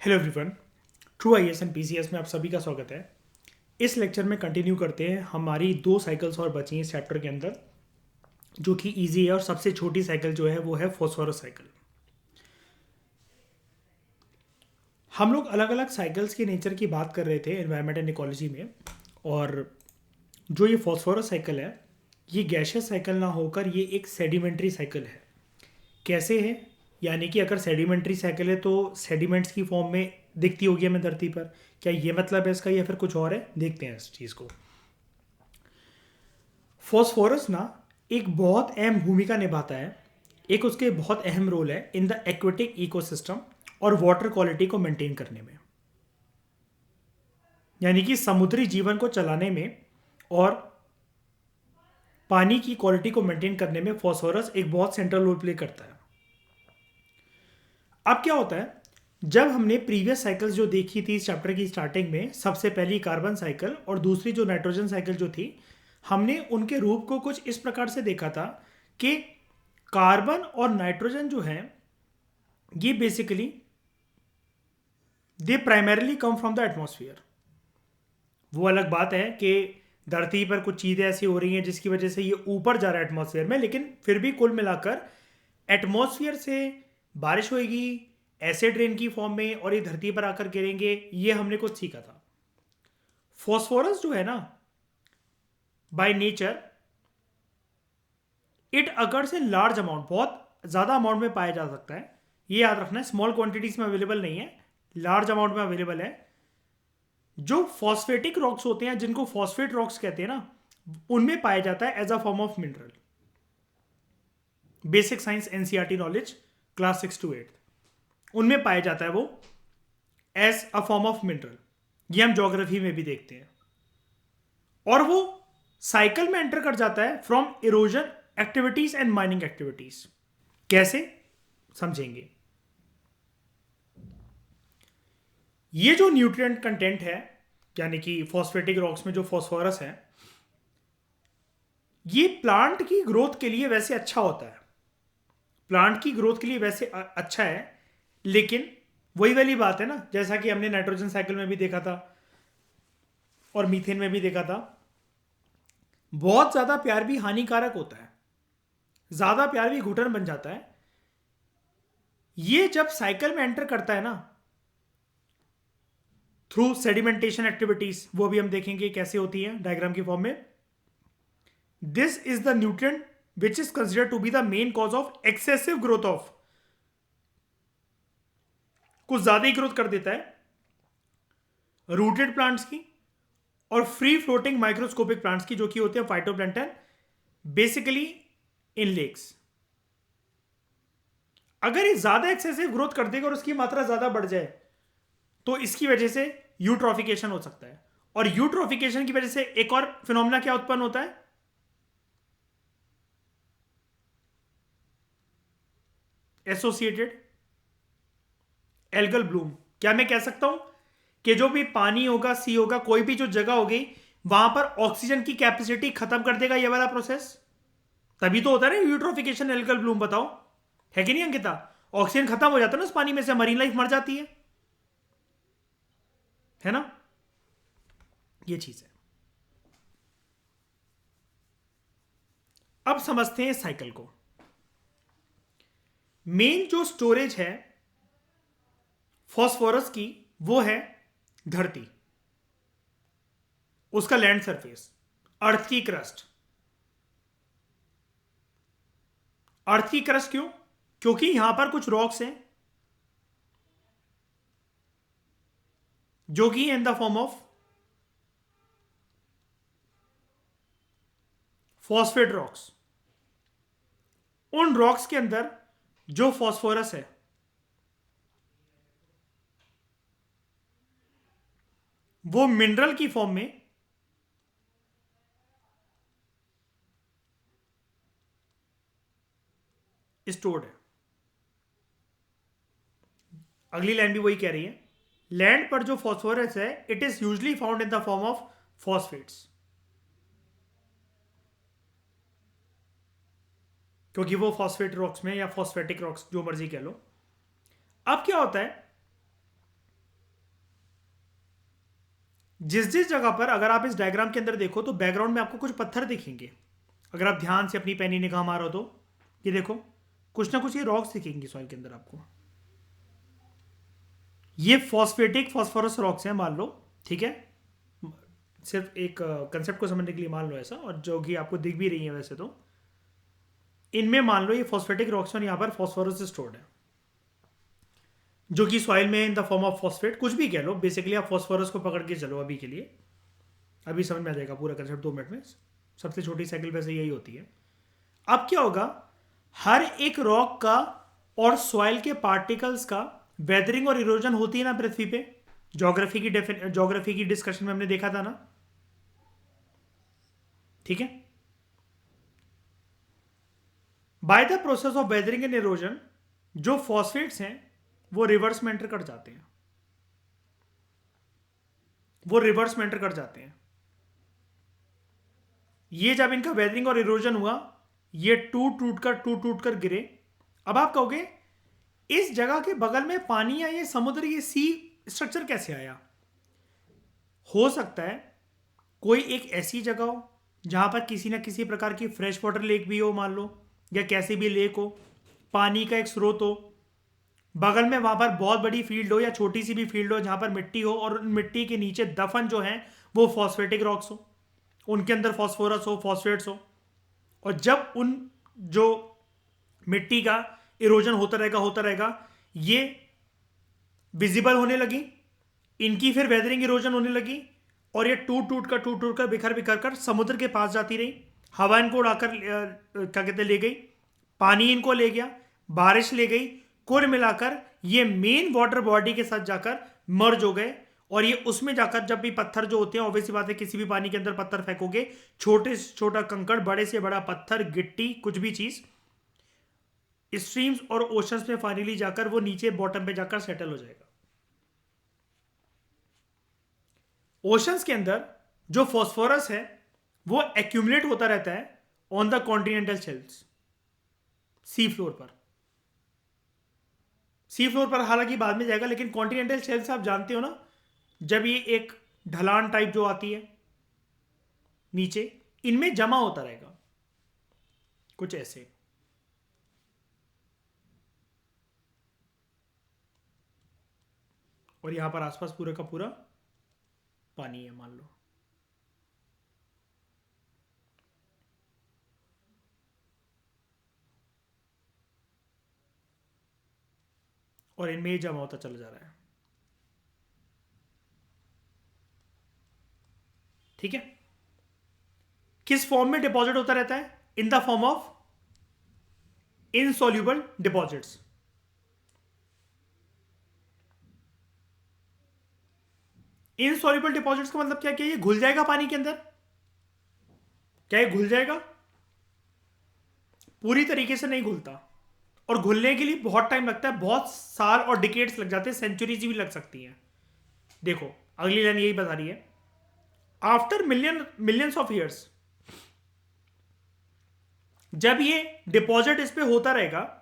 Hello everyone. True IAS and PCS में आप सभी का स्वागत है। इस लेक्चर में कंटिन्यू करते हैं। हमारी दो साइकिल्स और बची हैं इस चैप्टर के अंदर, जो कि इजी है। और सबसे छोटी साइकिल जो है वो है फॉस्फोरस साइकिल। हम लोग अलग अलग साइकिल्स के नेचर की बात कर रहे थे एनवायरनमेंट एंड इकोलॉजी में। और जो ये फॉस्फोरस साइकिल है, ये गैशियस साइकिल ना होकर ये एक सेडिमेंट्री साइकिल है। कैसे है? यानी कि अगर सेडिमेंट्री साइकिल है तो सेडिमेंट्स की फॉर्म में दिखती होगी हमें धरती पर। क्या ये मतलब है इसका या फिर कुछ और है? देखते हैं इस चीज़ को। फॉस्फोरस ना एक बहुत अहम भूमिका निभाता है। एक उसके बहुत अहम रोल है इन द एक्वेटिक इकोसिस्टम और वाटर क्वालिटी को मेंटेन करने में, यानी कि समुद्री जीवन को चलाने में और पानी की क्वालिटी को मेंटेन करने में फॉस्फोरस एक बहुत सेंट्रल रोल प्ले करता है। अब क्या होता है, जब हमने प्रीवियस साइकिल्स जो देखी थी इस चैप्टर की स्टार्टिंग में, सबसे पहली कार्बन साइकिल और दूसरी जो नाइट्रोजन साइकिल जो थी, हमने उनके रूप को कुछ इस प्रकार से देखा था कि कार्बन और नाइट्रोजन जो है ये basically they primarily come from the atmosphere. वो अलग बात है कि धरती पर कुछ चीज़ें ऐसी हो रही हैं जिसकी वजह से ये ऊपर जा रहा है एटमॉस्फेयर में, लेकिन फिर भी कुल मिलाकर एटमॉस्फेयर से बारिश होएगी एसिड रेन की फॉर्म में और ये धरती पर आकर गिरेंगे। ये हमने कुछ सीखा था। फॉस्फोरस जो है ना, by nature it occurs in large amount, बहुत ज़्यादा अमाउंट में पाया जा सकता है। ये याद रखना है, स्मॉल क्वांटिटीज में अवेलेबल नहीं है, लार्ज अमाउंट में अवेलेबल है। जो फॉस्फेटिक रॉक्स होते हैं, जिनको फॉस्फेट रॉक्स कहते हैं ना, उनमें पाया जाता है as a form of mineral. Basic science NCERT knowledge class 6 to 8, उनमें पाया जाता है वो as a form of mineral. ये हम ज्योग्राफी में भी देखते हैं। और वो साइकिल में एंटर कर जाता है from erosion activities and mining activities. कैसे समझेंगे? ये जो न्यूट्रिएंट कंटेंट है, यानी कि फॉस्फेटिक रॉक्स में जो फॉस्फोरस है, ये प्लांट की ग्रोथ के लिए वैसे अच्छा होता है। प्लांट की ग्रोथ के लिए वैसे अच्छा है, लेकिन वही वाली बात है ना, जैसा कि हमने नाइट्रोजन साइकिल में भी देखा था और मीथेन में भी देखा था, बहुत ज्यादा प्यार भी हानिकारक होता है। ज्यादा प्यार भी घुटन बन जाता है। ये जब साइकिल में एंटर करता है ना थ्रू सेडिमेंटेशन एक्टिविटीज, वो भी हम देखेंगे कैसे होती है डायग्राम की फॉर्म में। This is the nutrient which is considered to be the main cause of excessive growth of, कुछ ज्यादा ही ग्रोथ कर देता है रूटेड प्लांट्स की और फ्री फ्लोटिंग माइक्रोस्कोपिक प्लांट्स की, जो कि होते हैं फाइटोप्लैंक्टन, बेसिकली इन लेक्स। अगर ये ज्यादा एक्सेसिव ग्रोथ कर देगा और उसकी मात्रा ज्यादा बढ़ जाए तो इसकी वजह से यूट्रॉफिकेशन हो सकता है। और यूट्रॉफिकेशन की वजह से एक और फिनोमेना क्या उत्पन्न होता है? Associated algal Bloom. क्या मैं कह सकता हूं कि जो भी पानी होगा, सी होगा, कोई भी जो जगह होगी, वहां पर ऑक्सीजन की कैपेसिटी खत्म कर देगा ये वाला प्रोसेस? तभी तो होता है ना यूट्रोफिकेशन एल्गल ब्लूम। बताओ, है कि नहीं अंकिता? ऑक्सीजन खत्म हो जाता है ना उस पानी में से, मरीन लाइफ मर जाती है ना? ये चीज है। अब समझते हैं साइकिल को। मेन जो स्टोरेज है फॉस्फोरस की, वो है धरती, उसका लैंड सरफेस, अर्थ की क्रस्ट। अर्थ की क्रस्ट क्यों? क्योंकि यहां पर कुछ रॉक्स हैं जो कि in the form of phosphate rocks. उन रॉक्स के अंदर जो फॉस्फोरस है वो मिनरल की फॉर्म में स्टोर्ड है। अगली लाइन भी वही कह रही है। लैंड पर जो फॉस्फोरस है, it is usually found in the form of phosphates, क्योंकि वो फॉस्फेट रॉक्स में या फॉस्फेटिक रॉक्स जो मर्जी कह लो। अब क्या होता है, जिस जिस जगह पर अगर आप इस डायग्राम के अंदर देखो तो बैकग्राउंड में आपको कुछ पत्थर दिखेंगे। अगर आप ध्यान से अपनी पैनी निगाह मारो तो ये देखो, कुछ ना कुछ ये रॉक्स दिखेंगी सॉइल के अंदर आपको। ये फॉस्फेटिक फॉस्फोरस रॉक्स हैं मान लो, ठीक है। सिर्फ एक कंसेप्ट को समझने के लिए मान लो ऐसा, और जो कि आपको दिख भी रही है वैसे तो इनमें मान लो ये फॉस्फेटिक रॉक्स और यहाँ पर फॉस्फोरस स्टोर्ड है, जो कि सॉइल में in the form of phosphate, कुछ भी कह लो। बेसिकली आप फॉस्फोरस को पकड़ के चलो अभी के लिए, अभी समझ में आ जाएगा पूरा कंसेप्ट 2 मिनट में। सबसे छोटी साइकिल वैसे यही होती है। अब क्या होगा, हर एक रॉक का और सॉइल के पार्टिकल्स का वेदरिंग और इरोजन होती है ना पृथ्वी पे। ज्योग्राफी की डिस्कशन में हमने देखा था ना, ठीक है। By the process of weathering and erosion जो फॉस्फेट्स हैं वो रिवर्स में एंटर कर जाते हैं, ये जब इनका वेदरिंग और इरोजन हुआ, ये टूट कर गिरे। अब आप कहोगे इस जगह के बगल में पानी या ये समुद्र, ये सी स्ट्रक्चर कैसे आया? हो सकता है कोई एक ऐसी जगह हो जहां पर किसी ना किसी प्रकार की फ्रेश वाटर लेक भी हो मान लो, या कैसी भी लेक हो, पानी का एक स्रोत हो, बगल में वहां पर बहुत बड़ी फील्ड हो या छोटी सी भी फील्ड हो जहां पर मिट्टी हो, और उन मिट्टी के नीचे दफन जो है वो फॉस्फेटिक रॉक्स हो, उनके अंदर फॉस्फोरस हो, फॉस्फेट्स हो। और जब उन जो मिट्टी का इरोजन होता रहेगा, ये विजिबल होने लगी, इनकी फिर वेदरिंग इरोजन होने लगी, और ये टूट टूट कर बिखर बिखर कर समुद्र के पास जाती रही। हवा इनको उड़ाकर क्या कहते ले गई, पानी इनको ले गया, बारिश ले गई, कुल मिलाकर ये मेन वाटर बॉडी के साथ जाकर मर्ज हो गए। और ये उसमें जाकर जब भी पत्थर जो होते हैं, ऑब्वियसली बात है किसी भी पानी के अंदर पत्थर फेंकोगे, छोटे से छोटा कंकड़, बड़े से बड़ा पत्थर, गिट्टी, कुछ भी चीज स्ट्रीम्स और ओशंस में फाइनली जाकर वो नीचे बॉटम पे जाकर सेटल हो जाएगा। ओशंस के अंदर जो फॉस्फोरस है वो एक्यूमुलेट होता रहता है on the continental shelfs, sea floor पर हालांकि बाद में जाएगा, लेकिन कॉन्टिनेंटल शेल्फ्स आप जानते हो ना, जब ये एक ढलान टाइप जो आती है नीचे, इनमें जमा होता रहेगा कुछ ऐसे। और यहां पर आसपास पूरा का पूरा पानी है मान लो। और इनमें ही जमा होता चला जा रहा है, ठीक है। किस फॉर्म में डिपॉजिट होता रहता है? In the form of insoluble deposits. Insoluble deposits का मतलब क्या ये घुल जाएगा पानी के अंदर? क्या ये घुल जाएगा? पूरी तरीके से नहीं घुलता, और घुलने के लिए बहुत टाइम लगता है, बहुत साल और डिकेड्स लग जाते हैं, सेंचुरीज भी लग सकती हैं। देखो अगली लाइन यही बता रही है, आफ्टर मिलियंस ऑफ ईयर्स, जब ये डिपॉजिट इस पे होता रहेगा,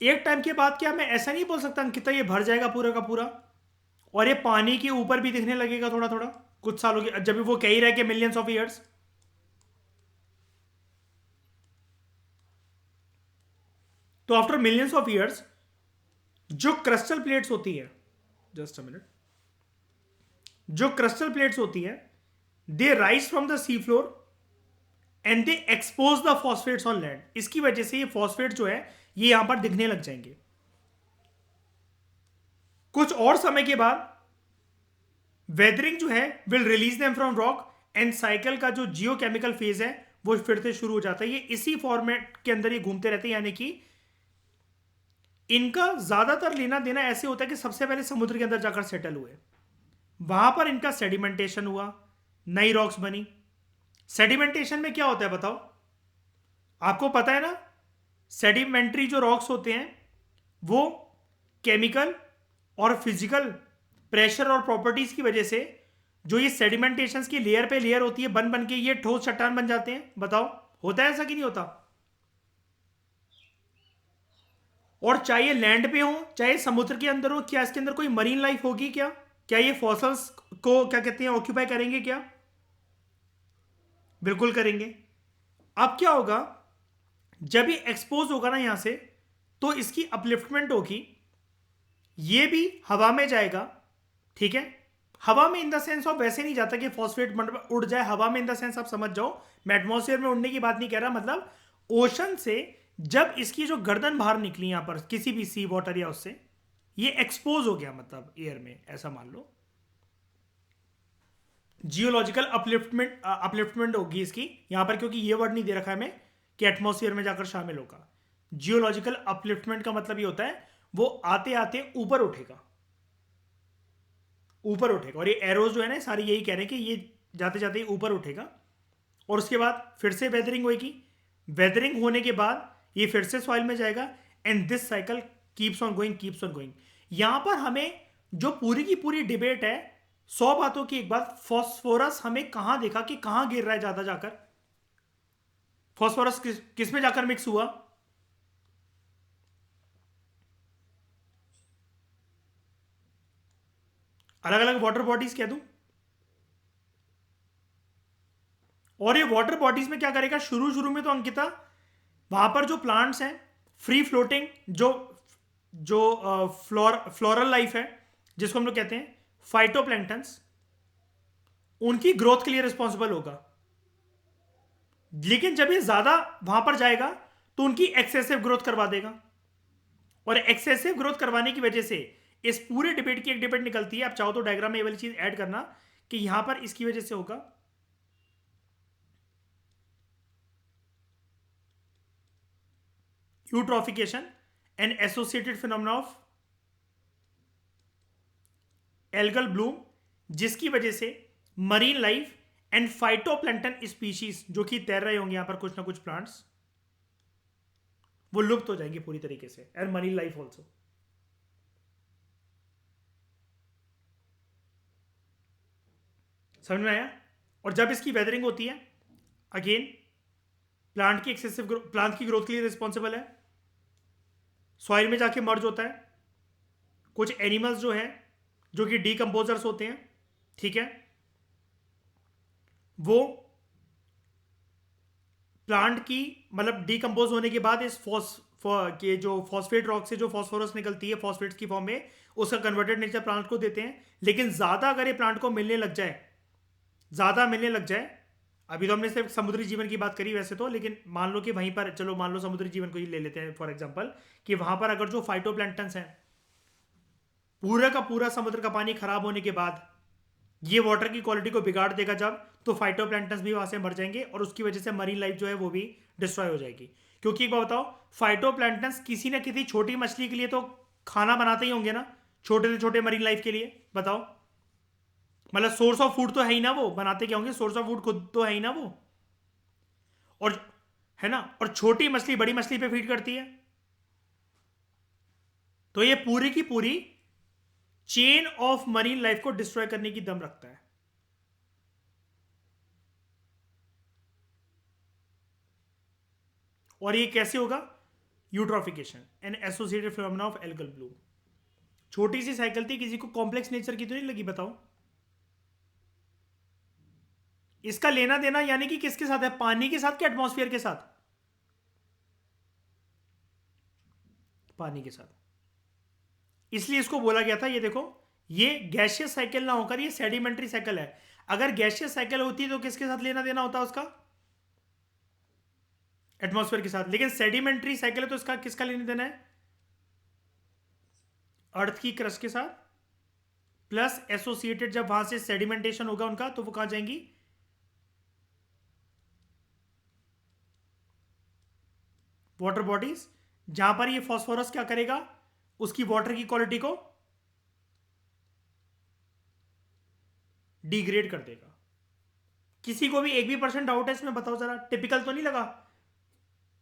एक टाइम के बाद क्या मैं ऐसा नहीं बोल सकता अंकिता ये भर जाएगा पूरा का पूरा, और ये पानी के ऊपर भी दिखने लगेगा थोड़ा थोड़ा कुछ सालों के, जब भी वो कह ही रहा है कि मिलियंस ऑफ ईयर्स। तो आफ्टर मिलियंस ऑफ ईयर्स जो क्रिस्टल प्लेट्स होती है, जस्ट अ मिनट, जो क्रिस्टल प्लेट्स होती है, they rise from the sea floor and they expose the phosphates on land. इसकी वजह से ये फॉस्फेट जो है ये यहां पर दिखने लग जाएंगे। कुछ और समय के बाद वेदरिंग जो है will release them from rock, and cycle का जो जियोकेमिकल फेज है वो फिर से शुरू हो जाता है। ये इसी फॉर्मेट के अंदर ये घूमते रहते हैं, यानी कि इनका ज्यादातर लेना देना ऐसे होता है कि सबसे पहले समुद्र के अंदर जाकर सेटल हुए, वहां पर इनका सेडिमेंटेशन हुआ, नई रॉक्स बनी। सेडिमेंटेशन में क्या होता है बताओ? आपको पता है ना, सेडिमेंट्री जो रॉक्स होते हैं वो केमिकल और फिजिकल प्रेशर और प्रॉपर्टीज की वजह से जो ये सेडिमेंटेशंस की लेयर पे लेयर होती है, बन बन के ये ठोस चट्टान बन जाते हैं। बताओ होता है ऐसा कि नहीं होता? और चाहे लैंड पे हो चाहे समुद्र के अंदर हो, क्या इसके अंदर कोई मरीन लाइफ होगी? क्या क्या ये फॉसल्स को क्या कहते हैं ऑक्यूपाई करेंगे? क्या बिल्कुल करेंगे। अब क्या होगा, जब ये एक्सपोज होगा ना यहां से, तो इसकी अपलिफ्टमेंट होगी, ये भी हवा में जाएगा। ठीक है, हवा में इन द सेंस ऑफ वैसे नहीं जाता कि फॉस्फेट मतलब उड़ जाए, हवा में इन द सेंस आप समझ जाओ, मैं एटमॉस्फेयर में उड़ने की बात नहीं कह रहा, मतलब ओशन से जब इसकी जो गर्दन बाहर निकली यहां पर किसी भी सी वाटर या उससे, ये एक्सपोज हो गया मतलब एयर में, ऐसा मान लो। जियोलॉजिकल अपलिफ्टमेंट होगी इसकी यहां पर, क्योंकि ये वर्ड नहीं दे रखा है हमें कि एटमॉस्फेयर में जाकर शामिल होगा। जियोलॉजिकल अपलिफ्टमेंट का मतलब ये होता है वो आते आते ऊपर उठेगा, ऊपर उठेगा। और ये एरोज जो है ना सारी यही कह रहे हैं कि ये जाते जाते ही ऊपर उठेगा, और उसके बाद फिर से वेदरिंग होगी। वेदरिंग होने के बाद ये फिर से सॉइल में जाएगा, and this cycle keeps on going, keeps on going. यहां पर हमें जो पूरी की पूरी डिबेट है, 100 बातों की एक बात, फॉस्फोरस हमें कहां देखा कि कहां गिर रहा है ज्यादा जाकर? फॉस्फोरस किस में जाकर मिक्स हुआ? अलग अलग वाटर बॉडीज कह दूं, और ये वाटर बॉडीज में क्या करेगा, शुरू शुरू में तो अंकिता वहां पर जो प्लांट्स हैं फ्री फ्लोटिंग, जो जो फ्लोरल लाइफ है, जिसको हम लोग कहते हैं फाइटोप्लैंक्टन्स, उनकी ग्रोथ के लिए रिस्पॉन्सिबल होगा। लेकिन जब ये ज्यादा वहां पर जाएगा तो उनकी एक्सेसिव ग्रोथ करवा देगा, और एक्सेसिव ग्रोथ करवाने की वजह से इस पूरे डिबेट की एक डिबेट निकलती है। आप चाहो तो डायग्राम में ये वाली चीज ऐड करना कि यहां पर इसकी वजह से होगा eutrophication and associated phenomena of algal Bloom, जिसकी वजह से marine life and phytoplankton species जो कि तैर रहे होंगे यहां पर कुछ ना कुछ प्लांट्स, वो लुप्त हो जाएंगे पूरी तरीके से, एंड मरीन लाइफ ऑल्सो। समझ में आया? और जब इसकी वेदरिंग होती है, अगेन प्लांट की ग्रोथ के लिए रिस्पॉन्सिबल है, सॉइल में जाके मर्ज होता है, कुछ एनिमल्स जो है जो कि डीकंपोजर्स होते हैं, ठीक है, वो प्लांट की मतलब डीकंपोज होने के बाद इस के जो फॉस्फेट रॉक से जो फॉस्फोरस निकलती है फॉस्फेट्स की फॉर्म में, उसका कन्वर्टेड नेचर प्लांट को देते हैं। लेकिन ज्यादा अगर ये प्लांट को मिलने लग जाए, ज्यादा मिलने लग जाए, अभी तो हमने सिर्फ समुद्री जीवन की बात करी वैसे तो, लेकिन मान लो कि वहीं पर, चलो मान लो समुद्री जीवन को ही ले लेते हैं फॉर एग्जांपल, कि वहां पर अगर जो फाइटोप्लैंक्टन्स हैं, पूरा का पूरा समुद्र का पानी खराब होने के बाद ये वाटर की क्वालिटी को बिगाड़ देगा जब, तो फाइटोप्लैंक्टन्स भी वहां से मर जाएंगे, और उसकी वजह से मरीन लाइफ जो है वो भी डिस्ट्रॉय हो जाएगी। क्योंकि एक बात बताओ, फाइटोप्लैंक्टन्स किसी ना किसी छोटी मछली के लिए तो खाना बनाते ही होंगे ना, छोटे से छोटे मरीन लाइफ के लिए, बताओ। मतलब सोर्स ऑफ फूड तो है ही ना, वो बनाते क्या होंगे, सोर्स ऑफ फूड खुद तो है ही ना वो, और है ना, और छोटी मछली बड़ी मछली पे फीड करती है, तो ये पूरी की पूरी चेन ऑफ मरीन लाइफ को डिस्ट्रॉय करने की दम रखता है। और ये कैसे होगा? Eutrophication and associated phenomena of algal Bloom. छोटी सी साइकिल थी, किसी को कॉम्प्लेक्स नेचर की तो नहीं लगी? बताओ। इसका लेना देना यानी कि किसके साथ है, पानी के साथ कि एटमॉस्फेयर के साथ? पानी के साथ। इसलिए इसको बोला गया था, ये देखो, ये गैशियस साइकिल ना होकर ये सेडिमेंट्री साइकिल है। अगर गैशियस साइकिल होती तो किसके साथ लेना देना होता उसका? एटमॉस्फेयर के साथ। लेकिन सेडिमेंट्री साइकिल है तो इसका किसका लेना देना है? अर्थ की क्रस्ट के साथ, प्लस एसोसिएटेड जब वहां से सेडिमेंटेशन होगा उनका, तो वो कहां जाएंगी? वाटर बॉडीज, जहां पर ये फॉस्फोरस क्या करेगा, उसकी वाटर की क्वालिटी को डिग्रेड कर देगा। किसी को भी एक भी परसेंट डाउट है इसमें? बताओ जरा, टिपिकल तो नहीं लगा?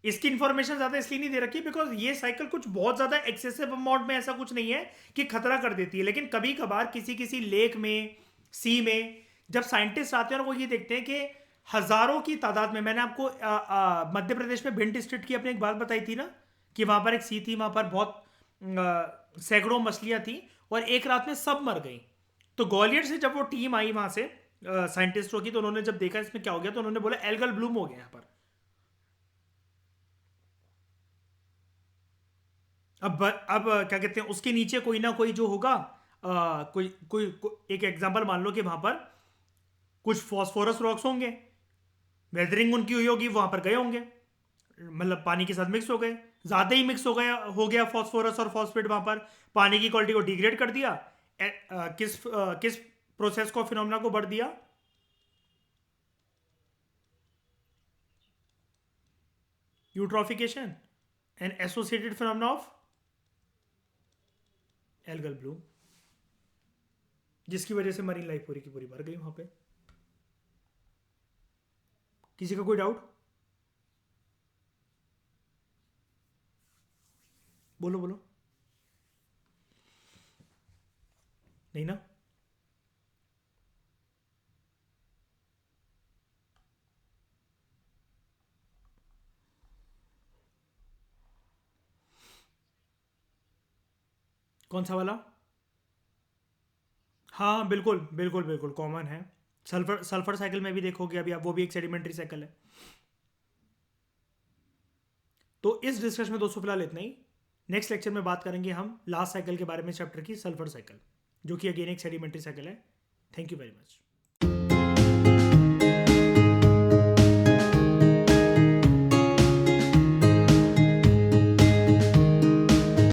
इसकी इंफॉर्मेशन ज्यादा इसलिए नहीं दे रखी बिकॉज ये साइकिल कुछ बहुत ज्यादा एक्सेसिव अमाउंट में ऐसा कुछ नहीं है कि खतरा कर देती है, लेकिन कभी कभार किसी किसी लेक में, सी में, जब साइंटिस्ट आते हैं और वो ये देखते हैं कि हजारों की तादाद में, मैंने आपको मध्य प्रदेश में भिंड डिस्ट्रिक्ट की अपनी एक बात बताई थी ना, कि वहां पर एक सी थी, वहां पर बहुत सैकड़ों मछलियां थी और एक रात में सब मर गई। तो ग्वालियर से जब वो टीम आई वहां से साइंटिस्टों की, तो उन्होंने जब देखा इसमें क्या हो गया, तो उन्होंने बोला एल्गल ब्लूम हो गया यहाँ पर। अब क्या कहते हैं, उसके नीचे कोई ना कोई जो होगा, एक एग्जांपल मान लो कि वहां पर कुछ फॉस्फोरस रॉक्स होंगे, वेदरिंग उनकी हुई होगी, वहां पर गए होंगे, मतलब पानी के साथ मिक्स हो गए, ज्यादा ही मिक्स हो गया फॉस्फोरस और फॉस्फेट, वहां पर पानी की क्वालिटी को डिग्रेड कर दिया। किस प्रोसेस को, फिनोमेना को बढ़ दिया? Eutrophication and associated phenomena of algal Bloom, जिसकी वजह से मरीन लाइफ पूरी की पूरी मर गई वहां पे। किसी का कोई डाउट? बोलो बोलो। नहीं ना? कौन सा वाला? हाँ बिल्कुल बिल्कुल बिल्कुल कॉमन है। सल्फर सल्फर साइकिल में भी देखोगे अभी आप, वो भी एक सेडिमेंट्री साइकिल है। तो इस डिस्कशन में दोस्तों फिलहाल इतना ही। नेक्स्ट लेक्चर में बात करेंगे हम लास्ट साइकिल के बारे में, चैप्टर की, सल्फर साइकिल, जो कि अगेन एक सेडिमेंट्री साइकिल है। Thank you very much.